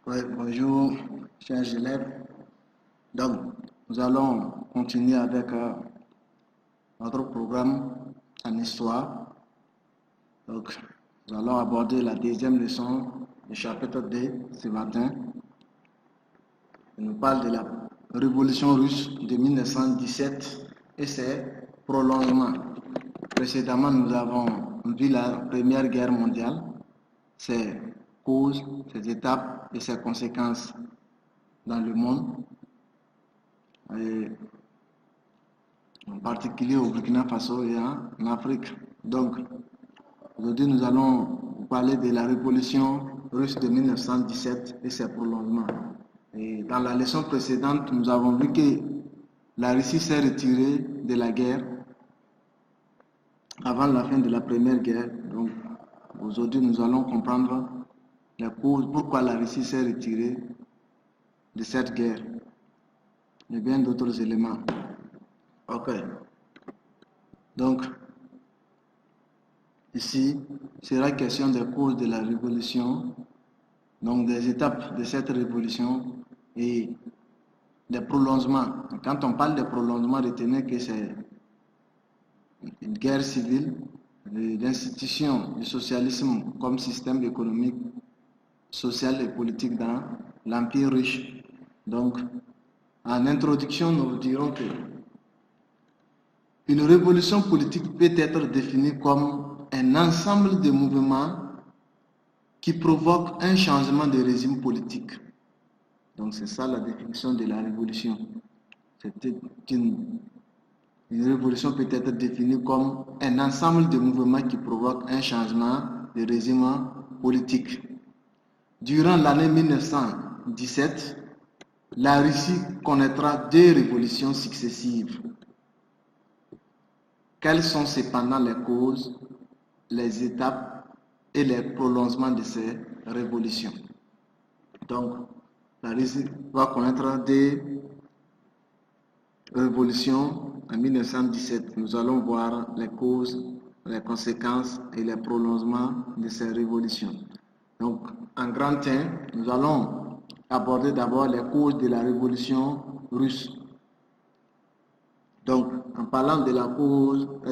Oui, bonjour, chers élèves. Donc, nous allons continuer avec notre programme en histoire. Donc, nous allons aborder la deuxième leçon du chapitre 2 ce matin. Il nous parle de la révolution russe de 1917 et ses prolongements. Précédemment, nous avons vu la Première Guerre mondiale, ses causes, ses étapes et ses conséquences dans le monde, et en particulier au Burkina Faso et en Afrique. Donc, aujourd'hui, nous allons vous parler de la révolution russe de 1917 et ses prolongements. Et dans la leçon précédente, nous avons vu que la Russie s'est retirée de la guerre avant la fin de la Première Guerre. Donc, aujourd'hui, nous allons comprendre les causes, pourquoi la Russie s'est retirée de cette guerre et bien d'autres éléments. Ok. Donc, ici, il sera question des causes de la révolution, donc des étapes de cette révolution et des prolongements. Quand on parle de prolongement, retenez que c'est une guerre civile, l'institution du socialisme comme système économique, social et politique dans l'Empire russe. Donc, en introduction, nous dirons que une révolution politique peut être définie comme un ensemble de mouvements qui provoquent un changement de régime politique. Donc c'est ça la définition de la révolution. Une révolution peut être définie comme un ensemble de mouvements qui provoquent un changement de régime politique. Durant l'année 1917, la Russie connaîtra deux révolutions successives. Quelles sont cependant les causes, les étapes et les prolongements de ces révolutions? Donc, la Russie va connaître des révolutions en 1917. Nous allons voir les causes, les conséquences et les prolongements de ces révolutions. Donc, en grand temps, nous allons aborder d'abord les causes de la révolution russe. Donc, en parlant de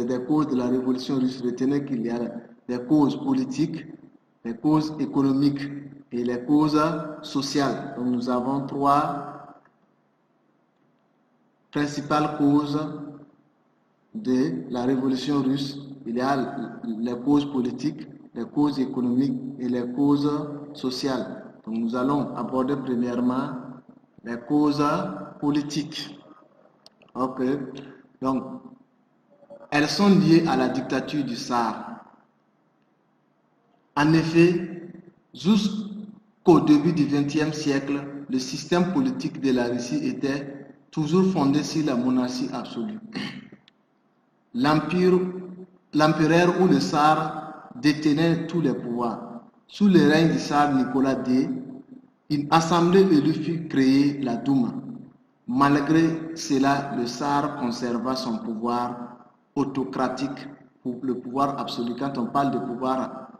des causes de la révolution russe, retenez qu'il y a des causes politiques, des causes économiques et les causes sociales. Donc, nous avons trois principales causes de la révolution russe. Il y a les causes politiques, les causes économiques et les causes sociales. Donc, nous allons aborder premièrement les causes politiques. Ok, donc elles sont liées à la dictature du Tsar. En effet, jusqu'au début du XXe siècle, le système politique de la Russie était toujours fondé sur la monarchie absolue. L'empereur ou le Tsar détenait tous les pouvoirs. Sous le règne du Tsar Nicolas II, une assemblée élue fut créée, la Douma. Malgré cela, le Tsar conserva son pouvoir autocratique, le pouvoir absolu. Quand on parle de pouvoir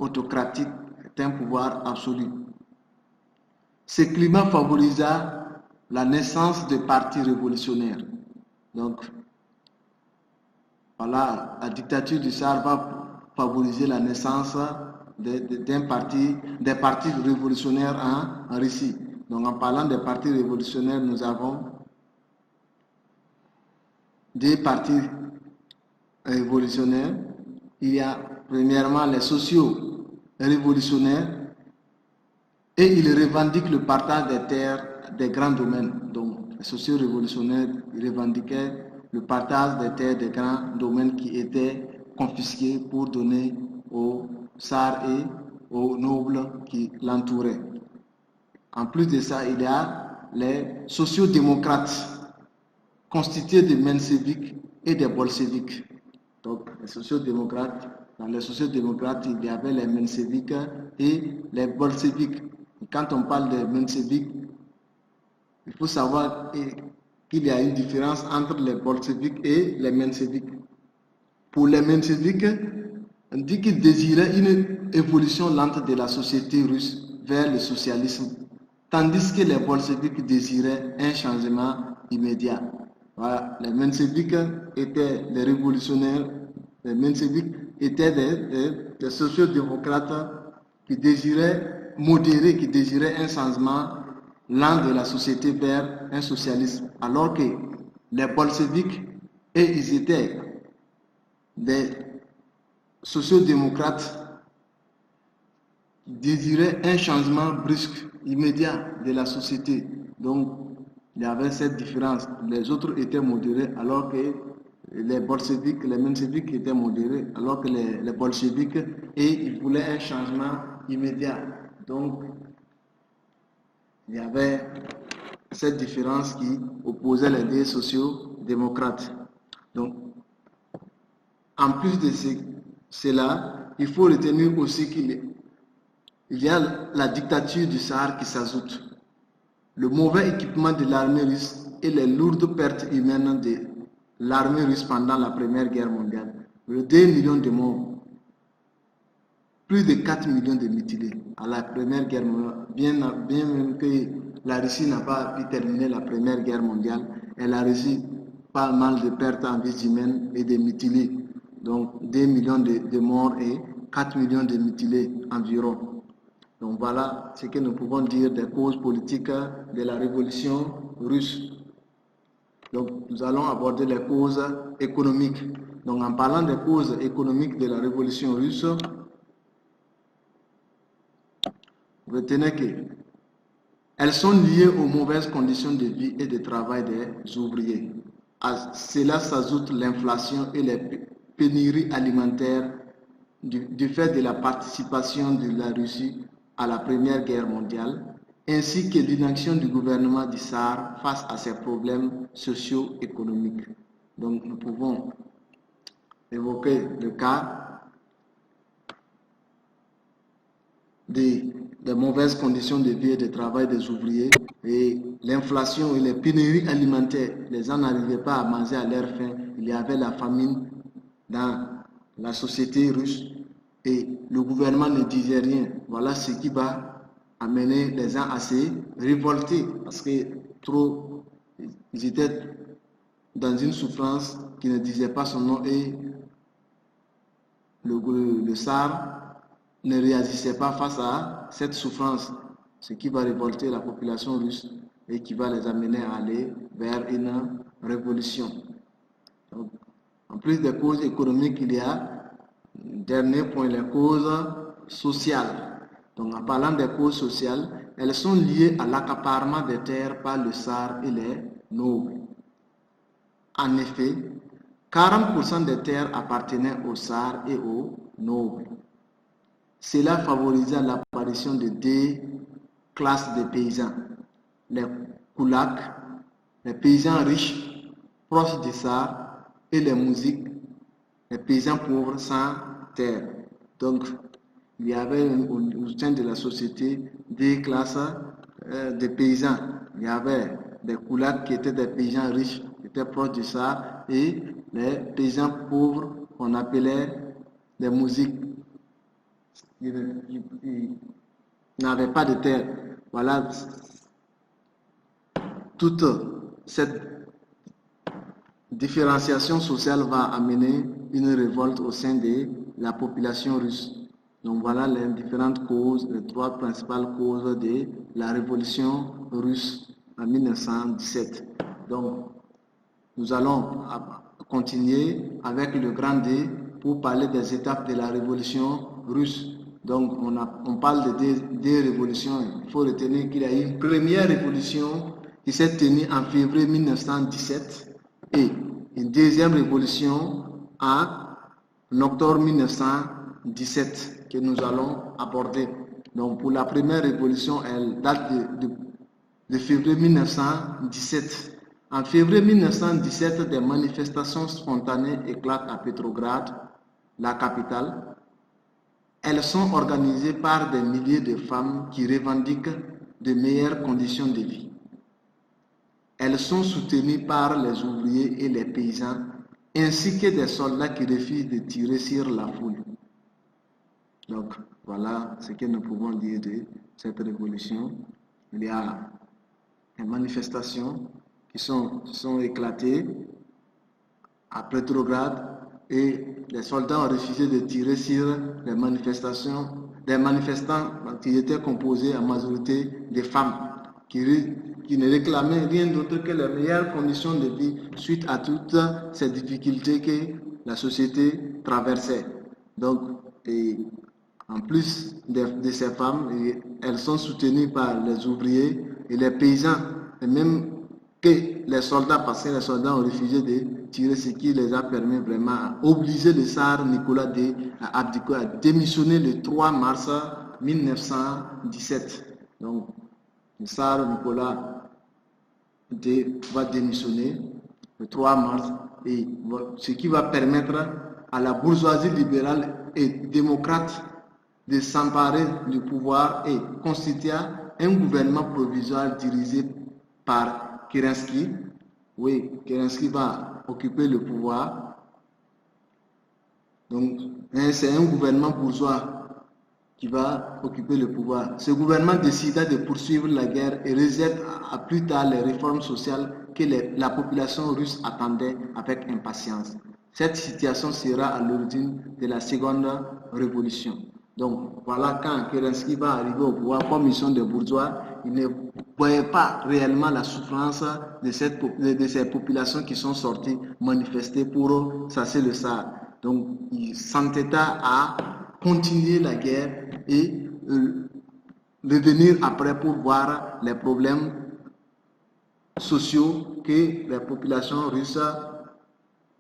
autocratique, c'est un pouvoir absolu. Ce climat favorisa la naissance de partis révolutionnaires. Donc, voilà, la dictature du Tsar va favoriser la naissance des partis révolutionnaires en Russie. Donc, en parlant des partis révolutionnaires, nous avons des partis révolutionnaires. Il y a premièrement les sociaux révolutionnaires et ils revendiquent le partage des terres des grands domaines. Donc, les sociaux révolutionnaires revendiquaient le partage des terres des grands domaines qui étaient confisqués pour donner aux tsars et aux nobles qui l'entouraient. En plus de ça, il y a les sociodémocrates constitués de menséviques et des bolcheviks. Donc, les sociodémocrates, dans les sociodémocrates, il y avait les menséviques et les bolcheviks. Quand on parle des menséviques, il faut savoir qu'il y a une différence entre les bolcheviks et les menséviques. Pour les menséviques, on dit qu'ils désiraient une évolution lente de la société russe vers le socialisme, tandis que les bolcheviks désiraient un changement immédiat. Voilà, les menséviks étaient des révolutionnaires, les menséviks étaient des sociodémocrates qui désiraient modérer, qui désiraient un changement lent de la société vers un socialisme, alors que les bolcheviks, ils étaient des sociodémocrates qui désiraient un changement brusque, immédiat de la société. Donc, il y avait cette différence. Les autres étaient modérés, alors que les bolcheviks, les menséviks étaient modérés, alors que les bolcheviks, ils voulaient un changement immédiat. Donc, il y avait cette différence qui opposait les deux sociaux-démocrates. Donc, en plus de cela, il faut retenir aussi qu'il y a la dictature du Tsar qui s'ajoute. Le mauvais équipement de l'armée russe et les lourdes pertes humaines de l'armée russe pendant la Première Guerre mondiale. 2 millions de morts, plus de 4 millions de mutilés à la Première Guerre mondiale. Bien même que la Russie n'a pas pu terminer la Première Guerre mondiale, elle a reçu pas mal de pertes en vies humaines et de mutilés. Donc 2 millions de morts et 4 millions de mutilés environ. Donc voilà ce que nous pouvons dire des causes politiques de la révolution russe. Donc nous allons aborder les causes économiques. Donc en parlant des causes économiques de la révolution russe, retenez qu'elles sont liées aux mauvaises conditions de vie et de travail des ouvriers. À cela s'ajoute l'inflation et les pénuries alimentaires du fait de la participation de la Russie à la Première Guerre mondiale, ainsi que l'inaction du gouvernement du Tsar face à ces problèmes socio-économiques. Donc nous pouvons évoquer le cas des mauvaises conditions de vie et de travail des ouvriers et l'inflation et les pénuries alimentaires. Les gens n'arrivaient pas à manger à leur faim. Il y avait la famine dans la société russe et le gouvernement ne disait rien. Voilà ce qui va amener les gens à se révolter parce que ils étaient dans une souffrance qui ne disait pas son nom et le Tsar ne réagissait pas face à cette souffrance, ce qui va révolter la population russe et qui va les amener à aller vers une révolution. Donc, en plus des causes économiques, il y a, dernier point, les causes sociales. Donc en parlant des causes sociales, elles sont liées à l'accaparement des terres par le Tsar et les nobles. En effet, 40% des terres appartenaient au Tsar et aux nobles. Cela favorisa l'apparition de deux classes de paysans, les koulaks, les paysans riches, proches du Tsar, et les mousiks, les paysans pauvres sans terre. Donc, il y avait au sein de la société deux classes de paysans. Il y avait des koulaks qui étaient des paysans riches, qui étaient proches du Tsar, et les paysans pauvres qu'on appelait les mousiks. Ils n'avaient pas de terre. Voilà, toute cette différenciation sociale va amener une révolte au sein de la population russe. Donc voilà les différentes causes, les trois principales causes de la révolution russe en 1917. Donc nous allons continuer avec le grand D pour parler des étapes de la révolution russe. Donc on parle de deux révolutions. Il faut retenir qu'il y a eu une première révolution qui s'est tenue en février 1917 et une deuxième révolution en octobre 1917 que nous allons aborder. Donc pour la première révolution, elle date de février 1917. En février 1917, des manifestations spontanées éclatent à Petrograd, la capitale. Elles sont organisées par des milliers de femmes qui revendiquent de meilleures conditions de vie. Elles sont soutenues par les ouvriers et les paysans, ainsi que des soldats qui refusent de tirer sur la foule. Donc, voilà ce que nous pouvons dire de cette révolution. Il y a des manifestations qui sont éclatées à Petrograd et les soldats ont refusé de tirer sur les manifestations, des manifestants qui étaient composés en majorité des femmes qui ne réclamaient rien d'autre que les meilleures conditions de vie suite à toutes ces difficultés que la société traversait. Donc, en plus de ces femmes, elles sont soutenues par les ouvriers et les paysans, et même que les soldats, parce que les soldats ont refusé de tirer, ce qui les a permis vraiment à obliger le tsar Nicolas à abdiquer, à démissionner le 3 mars 1917. Donc, le tsar Nicolas va démissionner le 3 mars, et ce qui va permettre à la bourgeoisie libérale et démocrate de s'emparer du pouvoir et constituer un gouvernement provisoire dirigé par Kerensky. Oui, Kerensky va occuper le pouvoir. Donc, c'est un gouvernement bourgeois qui va occuper le pouvoir. Ce gouvernement décida de poursuivre la guerre et réserve à plus tard les réformes sociales que la population russe attendait avec impatience. Cette situation sera à l'origine de la seconde révolution. Donc voilà, quand Kerensky va arriver au pouvoir comme ils sont des bourgeois, il ne voyait pas réellement la souffrance de ces populations qui sont sorties manifester pour chasser le tsar. Donc il s'entêta à continuer la guerre et revenir après pour voir les problèmes sociaux que les populations russes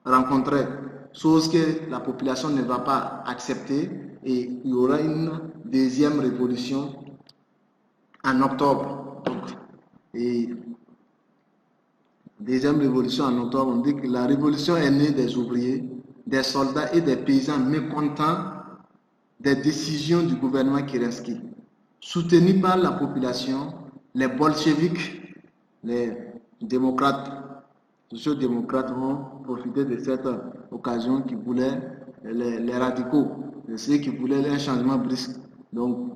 rencontraient, chose que la population ne va pas accepter, et il y aura une deuxième révolution en octobre. Et deuxième révolution en octobre, on dit que la révolution est née des ouvriers, des soldats et des paysans mécontents des décisions du gouvernement Kerensky. Soutenus par la population, les bolcheviks, les démocrates, sociaux-démocrates vont profiter de cette occasion qui voulaient les radicaux, ceux qui voulaient un changement brusque. Donc,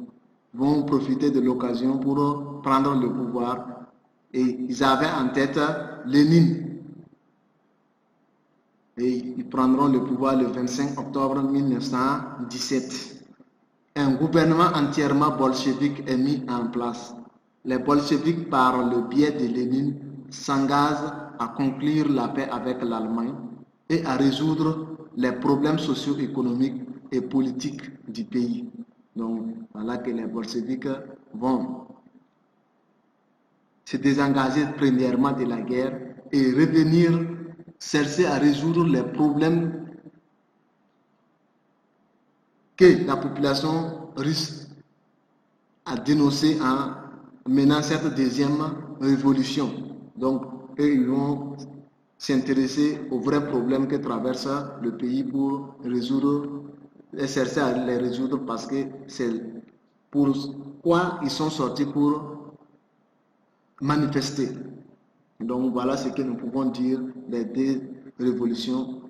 vont profiter de l'occasion pour prendre le pouvoir. Et ils avaient en tête Lénine. Et ils prendront le pouvoir le 25 octobre 1917. Un gouvernement entièrement bolchevique est mis en place. Les bolcheviks, par le biais de Lénine, s'engagent à conclure la paix avec l'Allemagne et à résoudre les problèmes socio-économiques et politiques du pays. Donc, voilà que les bolcheviks vont se désengager premièrement de la guerre et revenir chercher à résoudre les problèmes que la population russe a dénoncés en menant cette deuxième révolution. Donc, ils vont s'intéresser aux vrais problèmes que traverse le pays pour résoudre et chercher à les résoudre, parce que c'est pourquoi ils sont sortis pour manifester. Donc voilà ce que nous pouvons dire des deux révolutions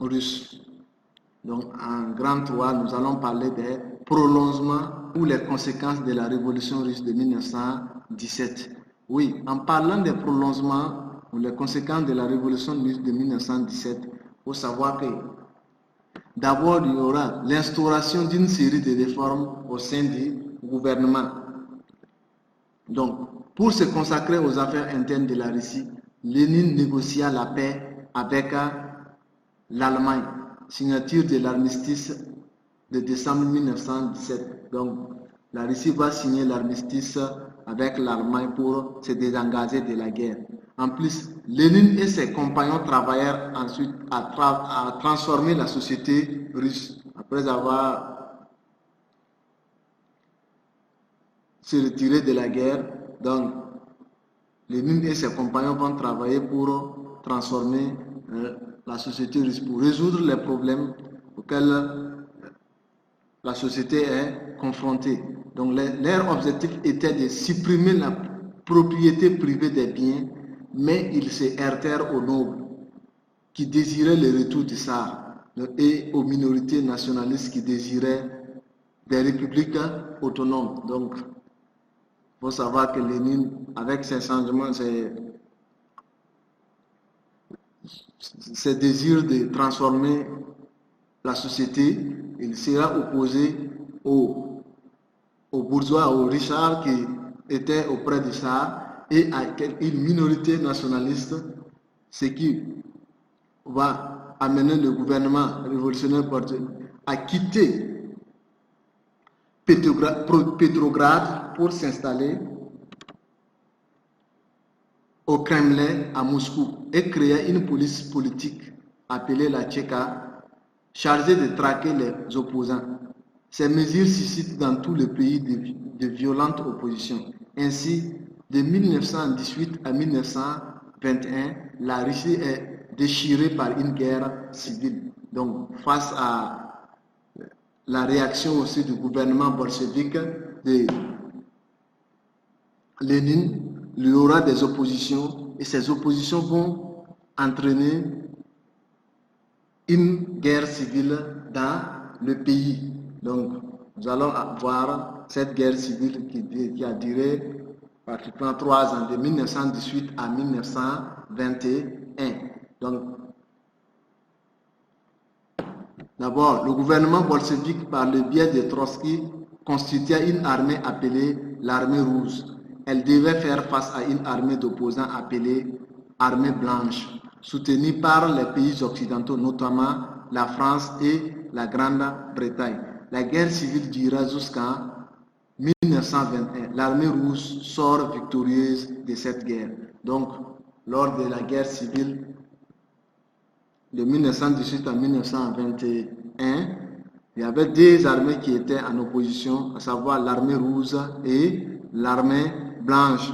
russes. Donc en grand 3, nous allons parler des prolongements ou les conséquences de la révolution russe de 1917. Oui, en parlant des prolongements ou les conséquences de la révolution russe de 1917, il faut savoir que d'abord, il y aura l'instauration d'une série de réformes au sein du gouvernement. Donc, pour se consacrer aux affaires internes de la Russie, Lénine négocia la paix avec l'Allemagne, signature de l'armistice de décembre 1917. Donc, la Russie va signer l'armistice avec l'Allemagne pour se désengager de la guerre. En plus, Lénine et ses compagnons travaillèrent ensuite à transformer la société russe. Après avoir se retiré de la guerre, donc Lénine et ses compagnons vont travailler pour transformer la société russe, pour résoudre les problèmes auxquels la société est confrontée. Donc leur objectif était de supprimer la propriété privée des biens, mais ils se heurtèrent aux nobles qui désiraient le retour du tsar et aux minorités nationalistes qui désiraient des républiques autonomes. Donc, il faut savoir que Lénine, avec ses changements, ses désirs de transformer la société, il sera opposé aux bourgeois, aux richards qui étaient auprès du Tsar et à une minorité nationaliste, ce qui va amener le gouvernement révolutionnaire à quitter Petrograd pour s'installer au Kremlin à Moscou et créer une police politique appelée la Tchéka, chargée de traquer les opposants. Ces mesures suscitent dans tout le pays de violentes oppositions. Ainsi, de 1918 à 1921, la Russie est déchirée par une guerre civile. Donc, face à la réaction aussi du gouvernement bolchevique de Lénine, il y aura des oppositions et ces oppositions vont entraîner une guerre civile dans le pays. Donc, nous allons voir cette guerre civile qui a duré pratiquement 3 ans, de 1918 à 1921. Donc, d'abord, le gouvernement bolchevique, par le biais de Trotsky, constituait une armée appelée l'armée rouge. Elle devait faire face à une armée d'opposants appelée armée blanche, soutenue par les pays occidentaux, notamment la France et la Grande-Bretagne. La guerre civile dura jusqu'en 1921. L'armée rouge sort victorieuse de cette guerre. Donc, lors de la guerre civile de 1918 à 1921, il y avait deux armées qui étaient en opposition, à savoir l'armée rouge et l'armée blanche.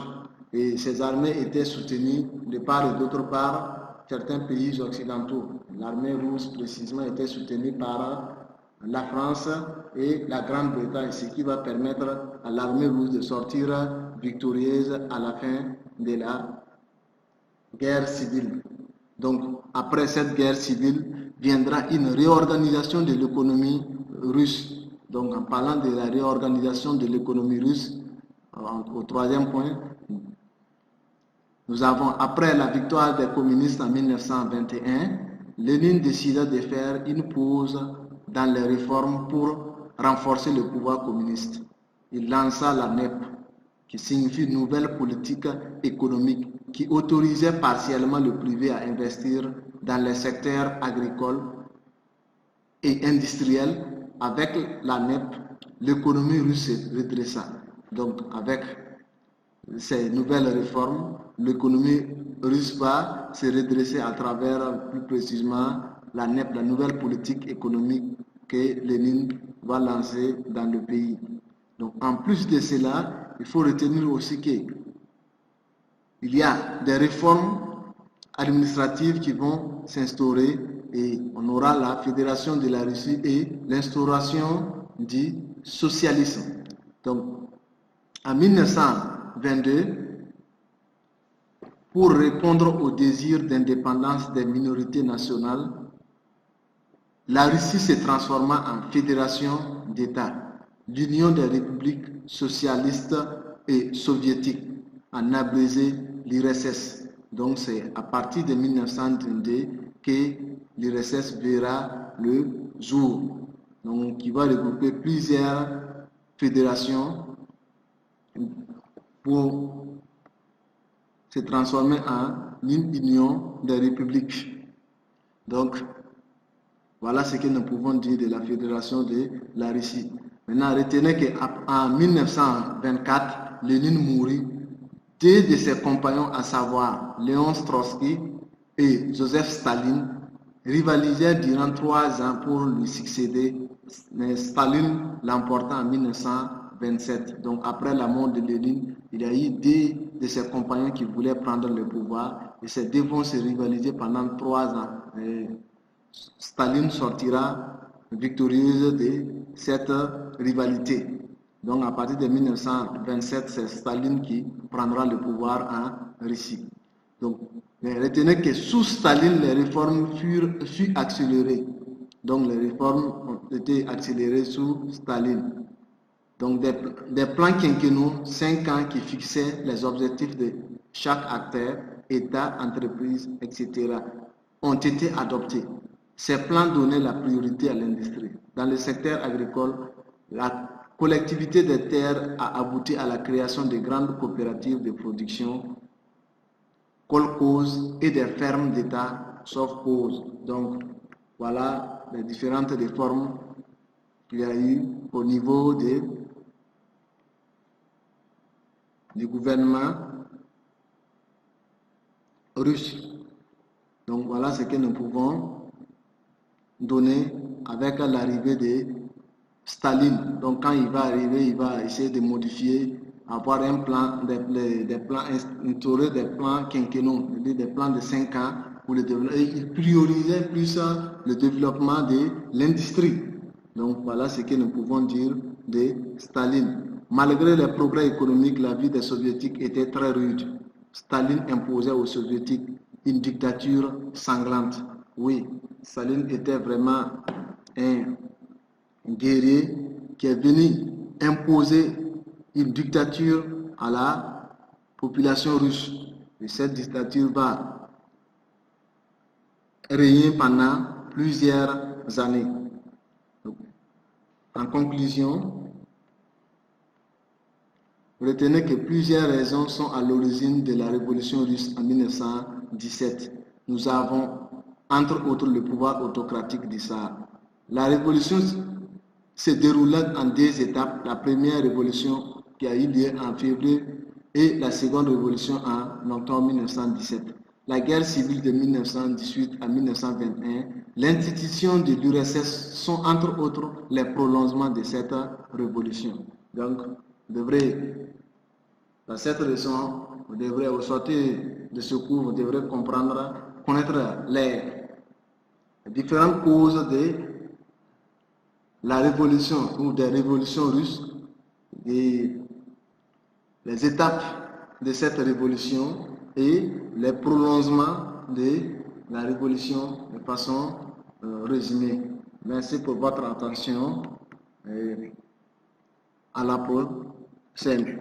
Et ces armées étaient soutenues de part et d'autre par certains pays occidentaux. L'armée rouge, précisément, était soutenue par la France et la Grande-Bretagne, ce qui va permettre à l'armée rouge de sortir victorieuse à la fin de la guerre civile. Donc, après cette guerre civile, viendra une réorganisation de l'économie russe. Donc, en parlant de la réorganisation de l'économie russe, au troisième point, nous avons, après la victoire des communistes en 1921, Lénine décida de faire une pause dans les réformes pour renforcer le pouvoir communiste. Il lança la NEP, qui signifie Nouvelle Politique Économique, qui autorisait partiellement le privé à investir dans les secteurs agricoles et industriels. Avec la NEP, l'économie russe se redressa. Donc, avec ces nouvelles réformes, l'économie russe va se redresser à travers, plus précisément, la NEP, la nouvelle politique économique que Lénine va lancer dans le pays. Donc, en plus de cela, il faut retenir aussi qu'il y a des réformes administratives qui vont s'instaurer et on aura la fédération de la Russie et l'instauration du socialisme. Donc, en 1922, pour répondre au désir d'indépendance des minorités nationales, la Russie se transforma en fédération d'États, l'Union des républiques socialistes et soviétiques, en abrégé l'URSS. Donc c'est à partir de 1932 que l'URSS verra le jour, donc qui va regrouper plusieurs fédérations pour se transformer en une union des républiques. Donc, voilà ce que nous pouvons dire de la fédération de la Russie. Maintenant, retenez qu'en 1924, Lénine mourut. Deux de ses compagnons, à savoir Léon Trotsky et Joseph Staline, rivalisèrent durant 3 ans pour lui succéder, mais Staline l'emporta en 1927. Donc, après la mort de Lénine, il y a eu deux de ses compagnons qui voulaient prendre le pouvoir et ces deux vont se rivaliser pendant 3 ans. Et Staline sortira victorieuse de cette rivalité. Donc à partir de 1927, c'est Staline qui prendra le pouvoir en Russie. Donc retenez que sous Staline, les réformes furent accélérées. Donc les réformes ont été accélérées sous Staline. Donc des plans quinquennaux, 5 ans qui fixaient les objectifs de chaque acteur, État, entreprise, etc., ont été adoptés. Ces plans donnaient la priorité à l'industrie. Dans le secteur agricole, la collectivité des terres a abouti à la création de grandes coopératives de production, colcos et des fermes d'État, sauf cause. Donc, voilà les différentes réformes qu'il y a eu au niveau du gouvernement russe. Donc, voilà ce que nous pouvons donner avec l'arrivée de Staline. Donc, quand il va arriver, il va essayer de modifier, avoir un plan, des plans, instaurer des plans quinquennaux, des plans de 5 ans pour le développement. Et il priorisait plus le développement de l'industrie. Donc, voilà ce que nous pouvons dire de Staline. Malgré les progrès économiques, la vie des soviétiques était très rude. Staline imposait aux soviétiques une dictature sanglante. Oui, Staline était vraiment un guerrier qui est venu imposer une dictature à la population russe. Et cette dictature va régner pendant plusieurs années. Donc, en conclusion, retenez que plusieurs raisons sont à l'origine de la révolution russe en 1917. Nous avons, entre autres, le pouvoir autocratique du Tsar. La révolution se déroulait en 2 étapes. La première révolution qui a eu lieu en février et la seconde révolution en octobre 1917. La guerre civile de 1918 à 1921, l'institution de l'URSS sont entre autres les prolongements de cette révolution. Donc, dans cette leçon, vous devrez, au sortir de ce cours, vous devrez comprendre, connaître les différentes causes de la révolution ou des révolutions russes et les étapes de cette révolution et les prolongements de la révolution de façon résumée. Merci pour votre attention et à la prochaine.